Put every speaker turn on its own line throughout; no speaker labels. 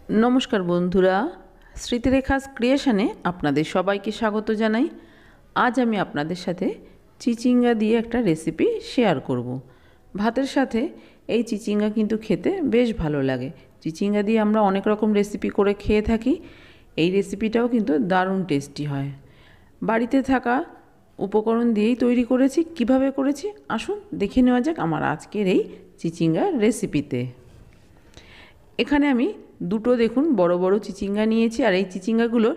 नमस्कार बंधुरा स्मृतिरेखास क्रिएशने आपनादेर सबाइके स्वागत जानाई। आज आमी आपनादेर साथे चिचिंगा दिए एक रेसिपि शेयर करब। भातेर साथे এই চিচিঙ্গা কিন্তু খেতে বেশ ভালো লাগে। চিচিঙ্গা দিয়ে আমরা অনেক রকম রেসিপি করে খেয়ে থাকি। এই রেসিপিটাও কিন্তু দারুণ টেস্টি হয়। বাড়িতে থাকা উপকরণ দিয়েই তৈরি করেছি। কিভাবে করেছি আসুন দেখে নেওয়া যাক আমার আজকের এই চিচিঙ্গার রেসিপিতে। এখানে আমি দুটো দেখুন বড় বড় চিচিঙ্গা নিয়েছি, আর এই চিচিঙ্গাগুলোর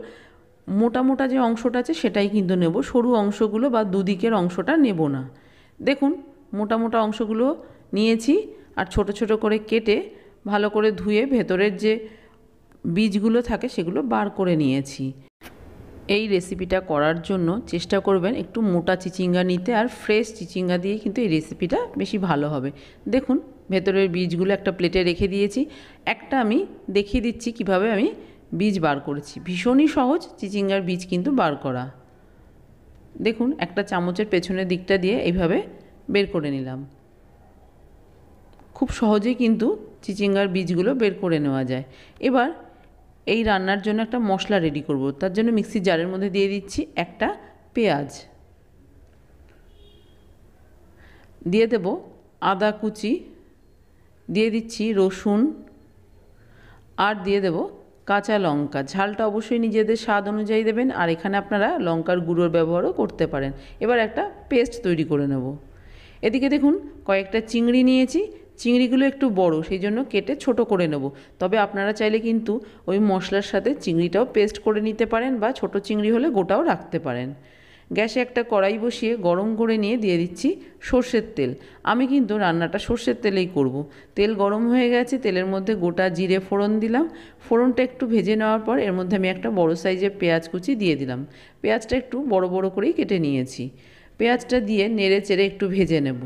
মোটা মোটা যে অংশটা আছে সেটাই কিন্তু নেব, সরু অংশগুলো বা দুদিকের অংশটা নেব না। দেখুন মোটা মোটা অংশগুলো নিয়েছি আর ছোট ছোট করে কেটে ভালো করে ধুয়ে ভেতরের যে বীজগুলো থাকে সেগুলো বার করে নিয়েছি। এই রেসিপিটা করার জন্য চেষ্টা করবেন একটু মোটা চিচিঙ্গা নিতে, আর ফ্রেশ চিচিঙ্গা দিয়ে কিন্তু এই রেসিপিটা বেশি ভালো হবে। দেখুন ভেতরের বীজগুলো একটা প্লেটে রেখে দিয়েছি। একটা আমি দেখিয়ে দিচ্ছি কিভাবে আমি বীজ বার করেছি। ভীষণই সহজ চিচিঙ্গার বীজ কিন্তু বার করা। দেখুন একটা চামচের পেছনের দিকটা দিয়ে এইভাবে বের করে নিলাম। খুব সহজেই কিন্তু চিচিঙ্গার বীজগুলো বের করে নেওয়া যায়। এবার এই রান্নার জন্য একটা মশলা রেডি করব। তার জন্য মিক্সির জারের মধ্যে দিয়ে দিচ্ছি একটা পেঁয়াজ, দিয়ে দেব আদা কুচি, দিয়ে দিচ্ছি রসুন, আর দিয়ে দেব কাঁচা লঙ্কা। ঝালটা অবশ্যই নিজেদের স্বাদ অনুযায়ী দেবেন, আর এখানে আপনারা লঙ্কার গুঁড়োর ব্যবহারও করতে পারেন। এবার একটা পেস্ট তৈরি করে নেব। এদিকে দেখুন কয়েকটা চিংড়ি নিয়েছি। চিংড়িগুলো একটু বড়, সেই জন্য কেটে ছোট করে নেব। তবে আপনারা চাইলে কিন্তু ওই মশলার সাথে চিংড়িটাও পেস্ট করে নিতে পারেন, বা ছোট চিংড়ি হলে গোটাও রাখতে পারেন। গ্যাসে একটা কড়াই বসিয়ে গরম করে নিয়ে দিয়ে দিচ্ছি সর্ষের তেল। আমি কিন্তু রান্নাটা সর্ষের তেলেই করব। তেল গরম হয়ে গেছে, তেলের মধ্যে গোটা জিরে ফোড়ন দিলাম। ফোড়নটা একটু ভেজে নেওয়ার পর এর মধ্যে আমি একটা বড় সাইজের পেঁয়াজ কুচি দিয়ে দিলাম। পেঁয়াজটা একটু বড় বড় করেই কেটে নিয়েছি। পেঁয়াজটা দিয়ে নেড়ে চেড়ে একটু ভেজে নেব।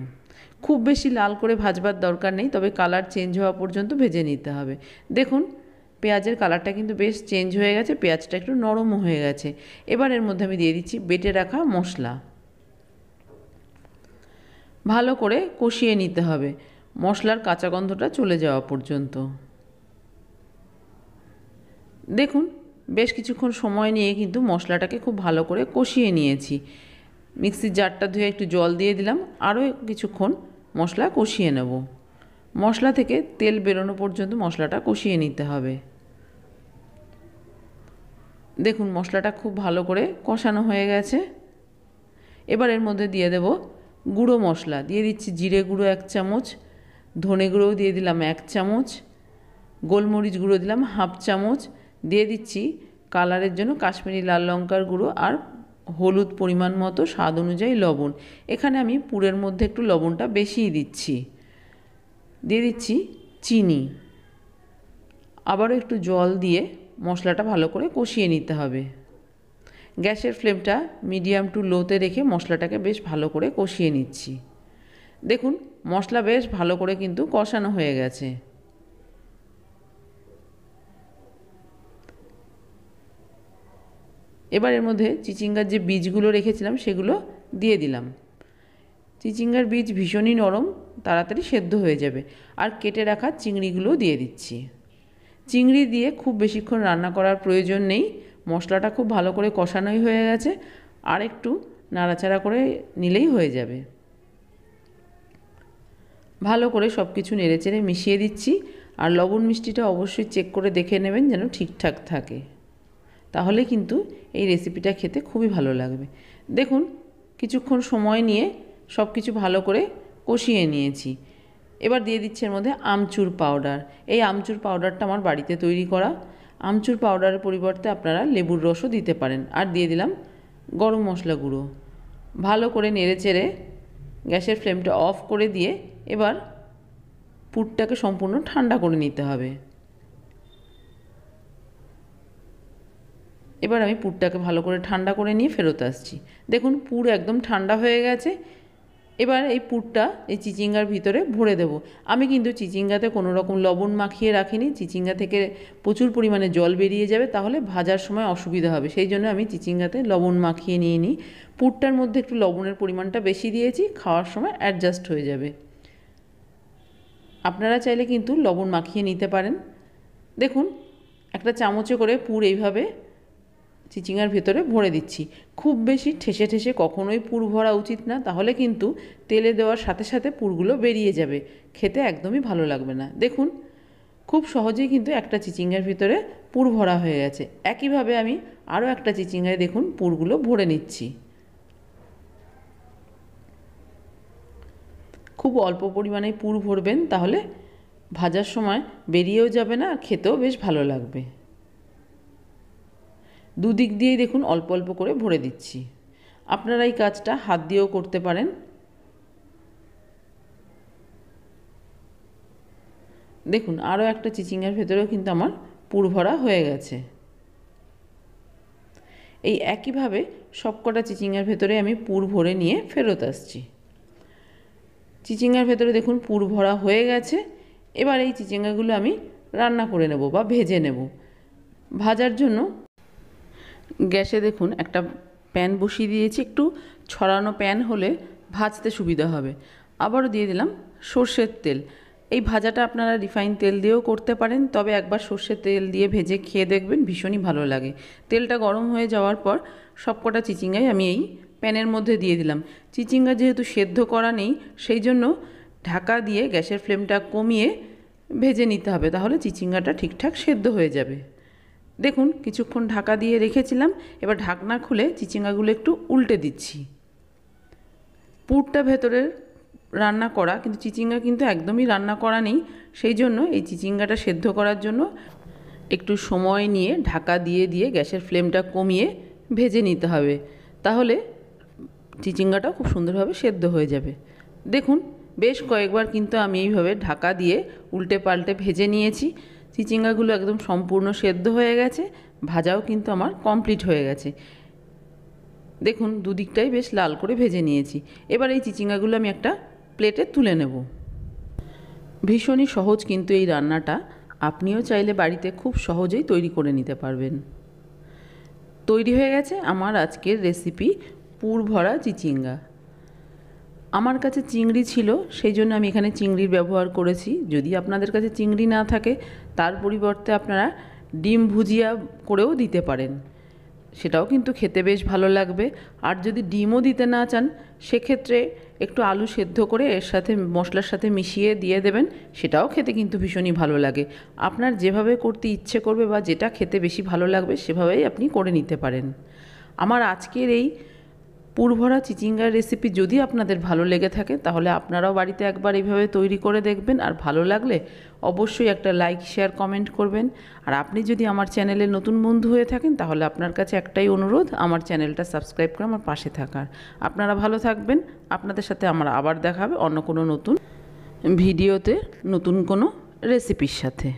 খুব বেশি লাল করে ভাজবার দরকার নেই, তবে কালার চেঞ্জ হওয়া পর্যন্ত ভেজে নিতে হবে। দেখুন পেঁয়াজের কালারটা কিন্তু বেশ চেঞ্জ হয়ে গেছে, পেঁয়াজটা একটু নরমও হয়ে গেছে। এবার এর মধ্যে আমি দিয়ে দিচ্ছি বেটে রাখা মশলা। ভালো করে কষিয়ে নিতে হবে মশলার কাঁচা গন্ধটা চলে যাওয়া পর্যন্ত। দেখুন বেশ কিছুক্ষণ সময় নিয়ে কিন্তু মশলাটাকে খুব ভালো করে কষিয়ে নিয়েছি। মিক্সির জারটা ধুয়ে একটু জল দিয়ে দিলাম, আরও কিছুক্ষণ মশলা কষিয়ে নেব। মশলা থেকে তেল বেরোনো পর্যন্ত মশলাটা কষিয়ে নিতে হবে। দেখুন মশলাটা খুব ভালো করে কষানো হয়ে গেছে। এবার এর মধ্যে দিয়ে দেব গুঁড়ো মশলা। দিয়ে দিচ্ছি জিরে গুঁড়ো 1 চামচ, ধনে গুঁড়োও দিয়ে দিলাম 1 চামচ, গোলমরিচ গুঁড়ো দিলাম 1/2 চামচ, দিয়ে দিচ্ছি কালারের জন্য কাশ্মীরি লাল লঙ্কার গুঁড়ো, আর হলুদ পরিমাণ মতো, স্বাদ অনুযায়ী লবণ। এখানে আমি পুরের মধ্যে একটু লবণটা বেশিই দিচ্ছি। দিয়ে দিচ্ছি চিনি। আবারও একটু জল দিয়ে মশলাটা ভালো করে কষিয়ে নিতে হবে। গ্যাসের ফ্লেমটা মিডিয়াম টু লোতে রেখে মশলাটাকে বেশ ভালো করে কষিয়ে নিচ্ছি। দেখুন মশলা বেশ ভালো করে কিন্তু কষানো হয়ে গেছে। এবার এর মধ্যে চিচিঙ্গার যে বীজগুলো রেখেছিলাম সেগুলো দিয়ে দিলাম। চিচিঙ্গার বীজ ভীষণই নরম, তাড়াতাড়ি সেদ্ধ হয়ে যাবে। আর কেটে রাখা চিংড়িগুলোও দিয়ে দিচ্ছি। চিংড়ি দিয়ে খুব বেশিক্ষণ রান্না করার প্রয়োজন নেই, মশলাটা খুব ভালো করে কষানোই হয়ে গেছে। আর একটু নাড়াচাড়া করে নিলেই হয়ে যাবে। ভালো করে সব কিছু নেড়েচেড়ে মিশিয়ে দিচ্ছি। আর লবণ মিষ্টিটা অবশ্যই চেক করে দেখে নেবেন যেন ঠিকঠাক থাকে, তাহলে কিন্তু এই রেসিপিটা খেতে খুবই ভালো লাগবে। দেখুন কিছুক্ষণ সময় নিয়ে সব কিছু ভালো করে কষিয়ে নিয়েছি। এবার দিয়ে দিচ্ছি এর মধ্যে আমচুর পাউডার। এই আমচুর পাউডারটা আমার বাড়িতে তৈরি করা। আমচুর পাউডারের পরিবর্তে আপনারা লেবুর রসও দিতে পারেন। আর দিয়ে দিলাম গরম মশলা গুঁড়ো। ভালো করে নেড়েচেড়ে গ্যাসের ফ্লেমটা অফ করে দিয়ে এবার পুরটাকে সম্পূর্ণ ঠান্ডা করে নিতে হবে। এবার আমি পুরটাকে ভালো করে ঠান্ডা করে নিয়ে ফেরত আসছি। দেখুন পুর একদম ঠান্ডা হয়ে গেছে। এবার এই পুরটা এই চিচিঙ্গার ভিতরে ভরে দেব। আমি কিন্তু চিচিঙ্গাতে কোনো রকম লবণ মাখিয়ে রাখিনি। চিচিঙ্গা থেকে প্রচুর পরিমাণে জল বেরিয়ে যাবে, তাহলে ভাজার সময় অসুবিধা হবে। সেই জন্য আমি চিচিঙ্গাতে লবণ মাখিয়ে নিয়ে নিই। পুরটার মধ্যে একটু লবণের পরিমাণটা বেশি দিয়েছি, খাওয়ার সময় অ্যাডজাস্ট হয়ে যাবে। আপনারা চাইলে কিন্তু লবণ মাখিয়ে নিতে পারেন। দেখুন একটা চামচে করে পুর এইভাবে চিচিঙ্গার ভেতরে ভরে দিচ্ছি। খুব বেশি ঠেসে ঠেসে কখনোই পুর ভরা উচিত না, তাহলে কিন্তু তেলে দেওয়ার সাথে সাথে পুরগুলো বেরিয়ে যাবে, খেতে একদমই ভালো লাগবে না। দেখুন খুব সহজেই কিন্তু একটা চিচিঙ্গার ভিতরে পুর ভরা হয়ে গেছে। একইভাবে আমি আরও একটা চিচিঙ্গায় দেখুন পুরগুলো ভরে নিচ্ছি। খুব অল্প পরিমাণে পুর ভরবেন, তাহলে ভাজার সময় বেরিয়েও যাবে না আর খেতেও বেশ ভালো লাগবে। দুদিক দিয়েই দেখুন অল্প অল্প করে ভরে দিচ্ছি। আপনারা এই কাজটা হাত দিয়েও করতে পারেন। দেখুন আরও একটা চিচিঙ্গার ভেতরেও কিন্তু আমার পুর ভরা হয়ে গেছে। এই একইভাবে সবকটা চিচিঙ্গার ভেতরে আমি পুর ভরে নিয়ে ফেরত আসছি। চিচিঙ্গার ভেতরে দেখুন পুর ভরা হয়ে গেছে। এবার এই চিচিঙ্গাগুলো আমি রান্না করে নেব বা ভেজে নেব। ভাজার জন্য গ্যাসে দেখুন একটা প্যান বসিয়ে দিয়েছি। একটু ছড়ানো প্যান হলে ভাজতে সুবিধা হবে। আবারও দিয়ে দিলাম সর্ষের তেল। এই ভাজাটা আপনারা রিফাইন তেল দিয়েও করতে পারেন, তবে একবার সর্ষের তেল দিয়ে ভেজে খেয়ে দেখবেন, ভীষণই ভালো লাগে। তেলটা গরম হয়ে যাওয়ার পর সবকটা চিচিঙ্গাই আমি এই প্যানের মধ্যে দিয়ে দিলাম। চিচিঙ্গা যেহেতু সেদ্ধ করা নেই, সেই জন্য ঢাকা দিয়ে গ্যাসের ফ্লেমটা কমিয়ে ভেজে নিতে হবে, তাহলে চিচিঙ্গাটা ঠিকঠাক সেদ্ধ হয়ে যাবে। দেখুন কিছুক্ষণ ঢাকা দিয়ে রেখেছিলাম। এবার ঢাকনা খুলে চিচিঙ্গাগুলো একটু উল্টে দিচ্ছি। পুরটা ভেতরের রান্না করা, কিন্তু চিচিঙ্গা কিন্তু একদমই রান্না করা নেই, সেই জন্য এই চিচিঙ্গাটা সেদ্ধ করার জন্য একটু সময় নিয়ে ঢাকা দিয়ে দিয়ে গ্যাসের ফ্লেমটা কমিয়ে ভেজে নিতে হবে, তাহলে চিচিঙ্গাটাও খুব সুন্দরভাবে সেদ্ধ হয়ে যাবে। দেখুন বেশ কয়েকবার কিন্তু আমি এইভাবে ঢাকা দিয়ে উল্টে পাল্টে ভেজে নিয়েছি। চিচিঙ্গাগুলো একদম সম্পূর্ণ সেদ্ধ হয়ে গেছে, ভাজাও কিন্তু আমার কমপ্লিট হয়ে গেছে। দেখুন দুদিকটাই বেশ লাল করে ভেজে নিয়েছি। এবার এই চিচিঙ্গাগুলো আমি একটা প্লেটে তুলে নেব। ভীষণই সহজ কিন্তু এই রান্নাটা, আপনিও চাইলে বাড়িতে খুব সহজেই তৈরি করে নিতে পারবেন। তৈরি হয়ে গেছে আমার আজকের রেসিপি পুর ভরা চিচিঙ্গা। আমার কাছে চিংড়ি ছিল, সেই জন্য আমি এখানে চিংড়ির ব্যবহার করেছি। যদি আপনাদের কাছে চিংড়ি না থাকে, তার পরিবর্তে আপনারা ডিম ভুজিয়া করেও দিতে পারেন, সেটাও কিন্তু খেতে বেশ ভালো লাগবে। আর যদি ডিমও দিতে না চান, সেক্ষেত্রে একটু আলু সেদ্ধ করে এর সাথে মশলার সাথে মিশিয়ে দিয়ে দেবেন, সেটাও খেতে কিন্তু ভীষণই ভালো লাগে। আপনার যেভাবে করতে ইচ্ছে করবে বা যেটা খেতে বেশি ভালো লাগবে সেভাবেই আপনি করে নিতে পারেন। আমার আজকের এই পুরভরা চিচিঙ্গার রেসিপি যদি আপনাদের ভালো লেগে থাকে, তাহলে আপনারাও বাড়িতে একবার এইভাবে তৈরি করে দেখবেন। আর ভালো লাগলে অবশ্যই একটা লাইক শেয়ার কমেন্ট করবেন। আর আপনি যদি আমার চ্যানেলে নতুন বন্ধু হয়ে থাকেন, তাহলে আপনার কাছে একটাই অনুরোধ, আমার চ্যানেলটা সাবস্ক্রাইব করে আমার পাশে থাকার। আপনারা ভালো থাকবেন। আপনাদের সাথে আমার আবার দেখা হবে অন্য কোনো নতুন ভিডিওতে, নতুন কোনো রেসিপির সাথে।